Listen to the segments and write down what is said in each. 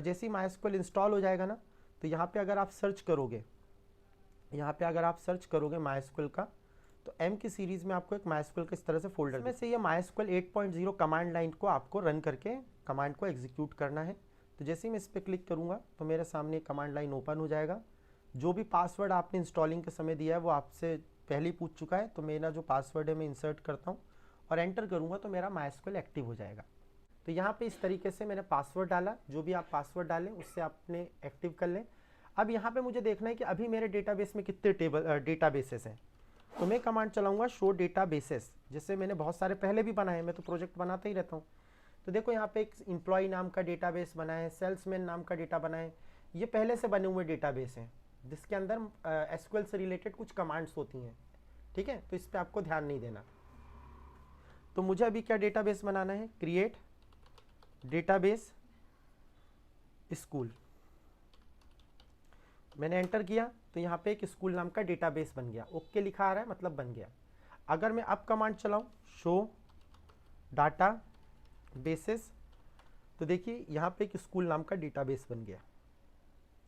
जैसे ही MySQL install हो जाएगा ना, तो यहाँ पे अगर आप सर्च करोगे, MySQL का, तो M की सीरीज में आपको एक MySQL का इस तरह से फोल्डर में से ये MySQL 8.0 कमांड लाइन को आपको रन करके कमांड को एग्जीक्यूट करना है। तो जैसे ही मैं इस पर क्लिक करूँगा तो मेरे सामने कमांड लाइन ओपन हो जाएगा। जो भी पासवर्ड आपने इंस्टॉलिंग के समय दिया है वो आपसे पहले ही पूछ चुका है, तो मेरा जो पासवर्ड है मैं इंसर्ट करता हूँ और एंटर करूँगा तो मेरा MySQL एक्टिव हो जाएगा। तो यहाँ पे इस तरीके से मैंने पासवर्ड डाला, जो भी आप पासवर्ड डालें उससे आपने एक्टिव कर लें। अब यहाँ पे मुझे देखना है कि अभी मेरे डेटाबेस में कितने डेटाबेसेस हैं। तो मैं कमांड चलाऊंगा शो डेटाबेसेस, जिससे मैंने बहुत सारे पहले भी बनाए, मैं तो प्रोजेक्ट बनाता ही रहता हूँ। तो देखो यहाँ पे एक एम्प्लॉय नाम का डेटाबेस बना है, सेल्समैन नाम का डेटा बना है, ये पहले से बने हुए डेटाबेस हैं जिसके अंदर एसक्यूएल से रिलेटेड कुछ कमांड्स होती हैं। ठीक है, तो इस पर आपको ध्यान नहीं देना। तो मुझे अभी क्या डेटाबेस बनाना है, क्रिएट डेटाबेस स्कूल। मैंने एंटर किया तो यहाँ पे एक स्कूल नाम का डेटाबेस बन गया, ओके लिखा आ रहा है, मतलब बन गया। अगर मैं अब कमांड चलाऊं शो डाटा बेसिस, तो देखिए यहाँ पे एक स्कूल नाम का डेटाबेस बन गया।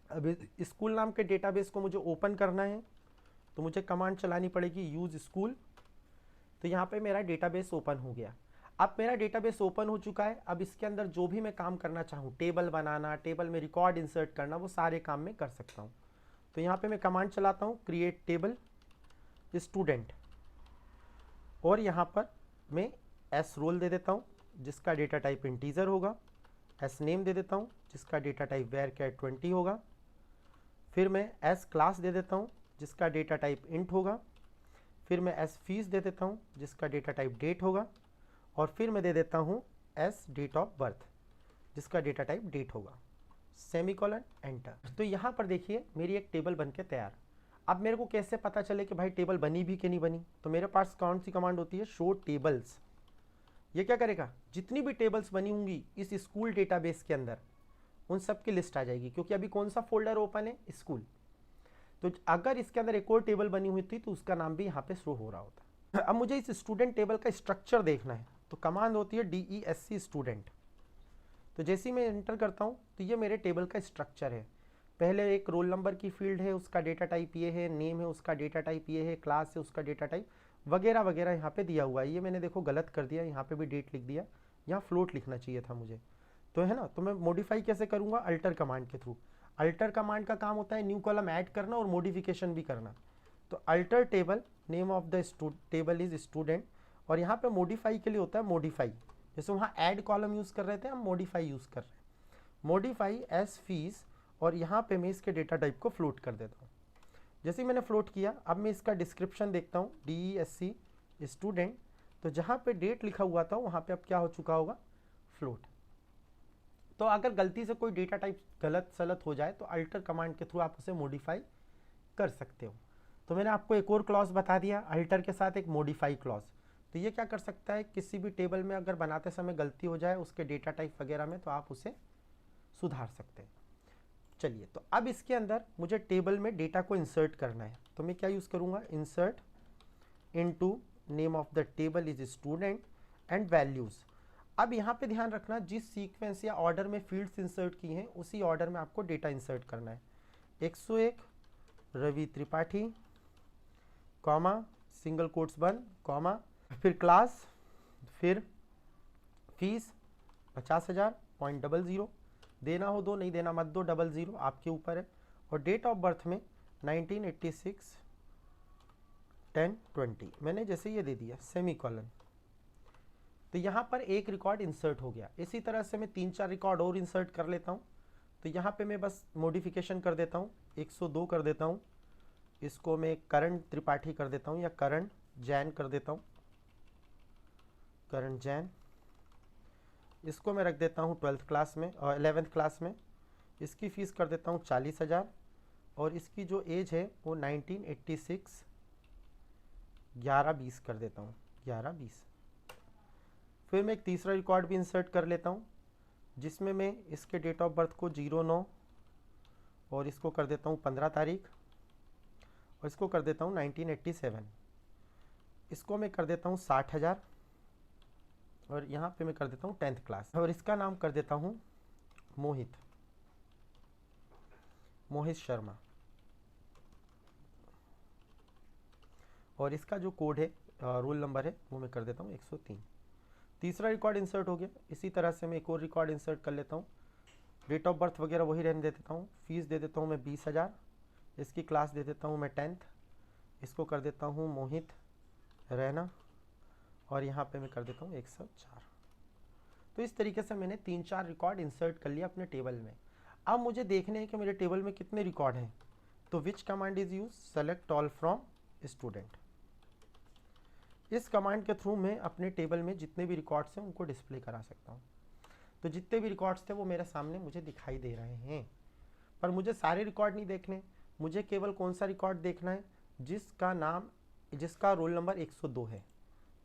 अब स्कूल नाम के डेटाबेस को मुझे ओपन करना है तो मुझे कमांड चलानी पड़ेगी यूज स्कूल। तो यहाँ पे मेरा डेटाबेस ओपन हो गया। अब मेरा डेटाबेस ओपन हो चुका है। अब इसके अंदर जो भी मैं काम करना चाहूँ, टेबल बनाना, टेबल में रिकॉर्ड इंसर्ट करना, वो सारे काम मैं कर सकता हूँ। तो यहाँ पे मैं कमांड चलाता हूँ क्रिएट टेबल स्टूडेंट, और यहाँ पर मैं एस रोल दे देता हूँ जिसका डेटा टाइप इंटीजर होगा, एस नेम दे देता हूँ जिसका डेटा टाइप वेयर कैट 20 होगा, फिर मैं एस क्लास दे देता हूँ जिसका डेटा टाइप इंट होगा, फिर मैं एस फीस दे देता हूँ जिसका डेटा टाइप डेट होगा, और फिर मैं दे देता हूँ एस डेट ऑफ बर्थ जिसका डेटा टाइप डेट होगा, सेमीकोलन एंटर। तो यहाँ पर देखिए मेरी एक टेबल बन के तैयार। अब मेरे को कैसे पता चले कि भाई टेबल बनी भी कि नहीं बनी, तो मेरे पास कौन सी कमांड होती है, शो टेबल्स। ये क्या करेगा, जितनी भी टेबल्स बनी होंगी इस स्कूल डेटाबेस के अंदर उन सब की लिस्ट आ जाएगी, क्योंकि अभी कौन सा फोल्डर ओपन है, स्कूल। तो अगर इसके अंदर एक और टेबल बनी हुई थी तो उसका नाम भी यहाँ पे शो हो रहा होता। अब मुझे इस स्टूडेंट टेबल का स्ट्रक्चर देखना है, तो कमांड होती है DESC स्टूडेंट। तो जैसे ही मैं एंटर करता हूँ तो ये मेरे टेबल का स्ट्रक्चर है। पहले एक रोल नंबर की फील्ड है, उसका डेटा टाइप ये है, नेम है उसका डेटा टाइप ये है, क्लास है उसका डेटा टाइप वगैरह वगैरह यहाँ पे दिया हुआ है। ये मैंने देखो गलत कर दिया, यहाँ पे भी डेट लिख दिया, यहाँ फ्लोट लिखना चाहिए था मुझे, तो है ना। तो मैं मॉडिफाई कैसे करूँगा, अल्टर कमांड के थ्रू। अल्टर कमांड का काम होता है न्यू कॉलम ऐड करना और मॉडिफिकेशन भी करना। तो alter table, name of the table is student, और यहाँ पे मॉडिफाई के लिए होता है मॉडिफाई। जैसे वहाँ ऐड कॉलम यूज़ कर रहे थे, हम मॉडिफाई यूज़ कर रहे हैं, मॉडिफाई एस फीस, और यहाँ पे मैं इसके डेटा टाइप को फ्लोट कर देता हूँ। जैसे ही मैंने फ्लोट किया, अब मैं इसका डिस्क्रिप्शन देखता हूँ DESC स्टूडेंट, तो जहाँ पे डेट लिखा हुआ था वहाँ पे अब क्या हो चुका होगा, फ्लोट। तो अगर गलती से कोई डेटा टाइप गलत सलत हो जाए तो अल्टर कमांड के थ्रू आप उसे मॉडिफाई कर सकते हो। तो मैंने आपको एक और क्लॉज बता दिया अल्टर के साथ, एक मॉडिफाई क्लॉज। तो ये क्या कर सकता है, किसी भी टेबल में अगर बनाते समय गलती हो जाए उसके डेटा टाइप वगैरह में, तो आप उसे सुधार सकते हैं। चलिए, तो अब इसके अंदर मुझे टेबल में डेटा को इंसर्ट करना है, तो मैं क्या यूज़ करूँगा, insert into name of the table is student and values. अब यहाँ पे ध्यान रखना, जिस सीक्वेंस या ऑर्डर में फील्ड्स इंसर्ट की हैं उसी ऑर्डर में आपको डेटा इंसर्ट करना है। 101 Ravi Tripathi, comma, single quotes बंद, कॉमा, फिर क्लास, फिर फीस 50,000, .00, देना हो दो, नहीं देना मत दो, 00 आपके ऊपर है, और डेट ऑफ बर्थ में 1986 10/20 मैंने जैसे ये दे दिया, सेमीकोलन। तो यहाँ पर एक रिकॉर्ड इंसर्ट हो गया। इसी तरह से मैं 3-4 रिकॉर्ड और इंसर्ट कर लेता हूँ। तो यहाँ पे मैं बस मॉडिफिकेशन कर देता हूँ, 102 कर देता हूँ, इसको मैं करण त्रिपाठी कर देता हूँ, या करण जैन कर देता हूँ, करण जैन। इसको मैं रख देता हूँ 12th क्लास में और 11th क्लास में। इसकी फ़ीस कर देता हूँ 40,000, और इसकी जो एज है वो 1986 11-20 कर देता हूँ, 11-20। फिर मैं एक तीसरा रिकॉर्ड भी इंसर्ट कर लेता हूँ जिसमें मैं इसके डेट ऑफ बर्थ को 09 और इसको कर देता हूँ 15 तारीख, और इसको कर देता हूँ 1987। इसको मैं कर देता हूँ 60,000, और यहाँ पे मैं कर देता हूँ 10th क्लास, और इसका नाम कर देता हूँ मोहित। मोहित शर्मा, और इसका जो कोड है, रोल नंबर है, वो मैं कर देता हूँ 103। तीसरा रिकॉर्ड इंसर्ट हो गया। इसी तरह से मैं एक और रिकॉर्ड इंसर्ट कर लेता हूँ। डेट ऑफ बर्थ वगैरह वही रहने दे देता हूँ। फीस दे देता हूँ मैं 20,000। इसकी क्लास दे देता हूँ मैं 10th। इसको कर देता हूँ मोहित रैना, और यहाँ पे मैं कर देता हूँ 104। तो इस तरीके से मैंने 3-4 रिकॉर्ड इंसर्ट कर लिया अपने टेबल में। अब मुझे देखने हैं कि मेरे टेबल में कितने रिकॉर्ड हैं। तो विच command is use? Select all from student. इस कमांड के थ्रू मैं अपने टेबल में जितने भी रिकॉर्ड्स हैं उनको डिस्प्ले करा सकता हूँ। तो जितने भी रिकॉर्ड्स थे वो मेरे सामने मुझे दिखाई दे रहे हैं, पर मुझे सारे रिकॉर्ड नहीं देखने। मुझे केवल कौन सा रिकॉर्ड देखना है? जिसका रोल नंबर 102 है।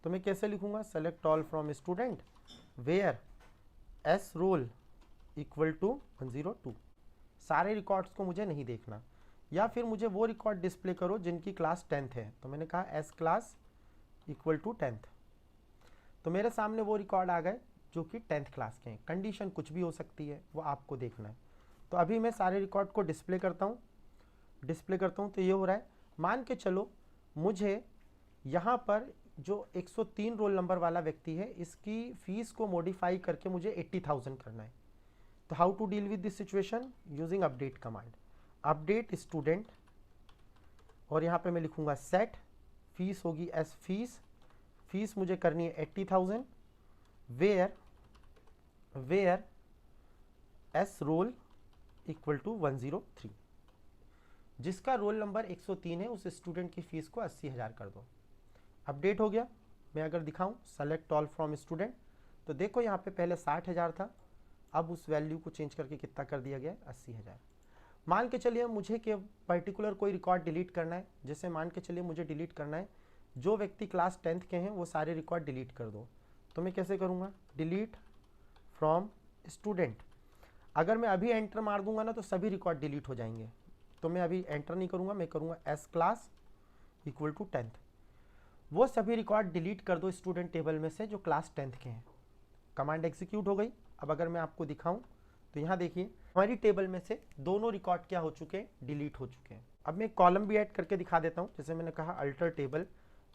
तो मैं कैसे लिखूंगा? Select all from student where S roll equal to 102। सारे रिकॉर्ड्स को मुझे नहीं देखना। या फिर मुझे वो रिकॉर्ड डिस्प्ले करो जिनकी क्लास 10th है। तो मैंने कहा S class equal to 10th। तो मेरे सामने वो रिकॉर्ड आ गए जो कि 10th क्लास के हैं। कंडीशन कुछ भी हो सकती है, वो आपको देखना है। तो अभी मैं सारे रिकॉर्ड को डिस्प्ले करता हूँ। तो ये हो रहा है। मान के चलो मुझे यहाँ पर जो 103 रोल नंबर वाला व्यक्ति है, इसकी फीस को मॉडिफाई करके मुझे 80,000 करना है। तो how to deal with this situation? Using update command. Update student, और यहाँ पे मैं लिखूंगा सेट फीस होगी एस फीस मुझे करनी है 80,000 where S roll equal to 103। जिसका रोल नंबर 103 है उस स्टूडेंट की फीस को 80,000 कर दो। अपडेट हो गया। मैं अगर दिखाऊं सेलेक्ट ऑल फ्रॉम स्टूडेंट, तो देखो यहाँ पे पहले 60,000 था, अब उस वैल्यू को चेंज करके कितना कर दिया गया है? 80,000। मान के चलिए मुझे कि पर्टिकुलर कोई रिकॉर्ड डिलीट करना है। जैसे मान के चलिए मुझे डिलीट करना है जो व्यक्ति क्लास 10th के हैं वो सारे रिकॉर्ड डिलीट कर दो। तो मैं कैसे करूँगा? Delete from student. अगर मैं अभी एंटर मार दूंगा ना तो सभी रिकॉर्ड डिलीट हो जाएंगे। तो मैं अभी एंटर नहीं करूँगा, मैं करूँगा S class equal to 10th। वो सभी रिकॉर्ड डिलीट कर दो स्टूडेंट टेबल में से जो क्लास 10th के हैं। कमांड एग्जीक्यूट हो गई। अब अगर मैं आपको दिखाऊं तो यहाँ देखिए हमारी टेबल में से दोनों रिकॉर्ड क्या हो चुके हैं? डिलीट हो चुके हैं। अब मैं कॉलम भी ऐड करके दिखा देता हूँ। जैसे मैंने कहा अल्टर टेबल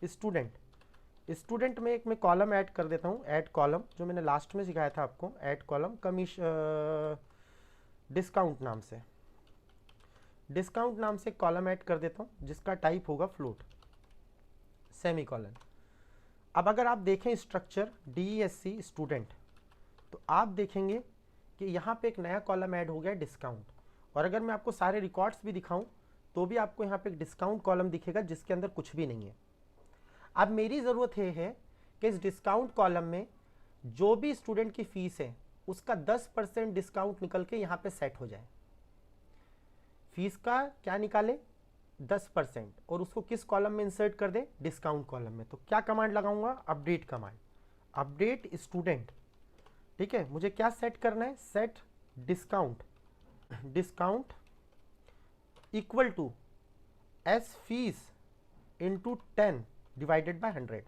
स्टूडेंट में एक मैं कॉलम ऐड कर देता हूँ। ऐड कॉलम, जो मैंने लास्ट में सिखाया था आपको, ऐड कॉलम डिस्काउंट नाम से कॉलम ऐड कर देता हूँ जिसका टाइप होगा फ्लोट सेमीकोलन। अब अगर आप देखें स्ट्रक्चर DESC स्टूडेंट, तो आप देखेंगे कि यहाँ पे एक नया कॉलम ऐड हो गया डिस्काउंट। और अगर मैं आपको सारे रिकॉर्ड्स भी दिखाऊं तो भी आपको यहाँ पे एक डिस्काउंट कॉलम दिखेगा जिसके अंदर कुछ भी नहीं है। अब मेरी ज़रूरत ये है कि इस डिस्काउंट कॉलम में जो भी स्टूडेंट की फीस है उसका 10% डिस्काउंट निकल के यहाँ पे सेट हो जाए। फीस का क्या निकाले? 10%, और उसको किस कॉलम में इंसर्ट कर दे? डिस्काउंट कॉलम में। तो क्या कमांड लगाऊंगा? Update command. अपडेट स्टूडेंट, ठीक है। मुझे क्या सेट करना है? Set discount equal to S fees into 10 divided by 100।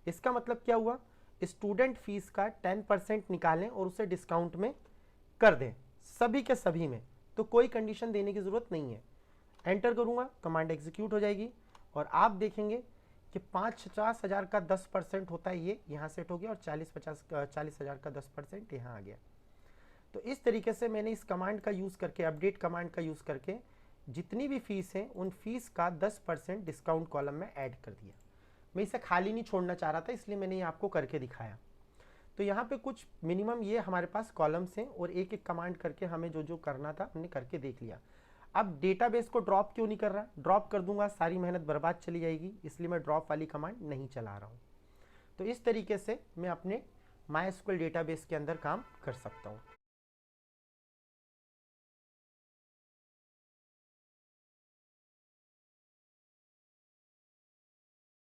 इसका मतलब क्या हुआ? स्टूडेंट फीस का 10% निकालें और उसे डिस्काउंट में कर दें, सभी के सभी में। तो कोई कंडीशन देने की जरूरत नहीं है। एंटर करूंगा, कमांड एग्जीक्यूट हो जाएगी, और आप देखेंगे कि 50,000 का 10% होता है, ये यहाँ सेट हो गया, और 40,000 का 10% यहाँ आ गया। तो इस तरीके से मैंने इस कमांड का यूज़ करके, अपडेट कमांड का यूज़ करके, जितनी भी फीस है उन फीस का 10% डिस्काउंट कॉलम में ऐड कर दिया। मैं इसे खाली नहीं छोड़ना चाह रहा था, इसलिए मैंने ये आपको करके दिखाया। तो यहाँ पे कुछ मिनिमम ये हमारे पास कॉलम्स हैं, और एक एक कमांड करके हमें जो जो करना था हमने करके देख लिया। अब डेटाबेस को ड्रॉप क्यों नहीं कर रहा? ड्रॉप कर दूंगा सारी मेहनत बर्बाद चली जाएगी, इसलिए मैं ड्रॉप वाली कमांड नहीं चला रहा हूँ। तो इस तरीके से मैं अपने MySQL डेटाबेस के अंदर काम कर सकता हूँ।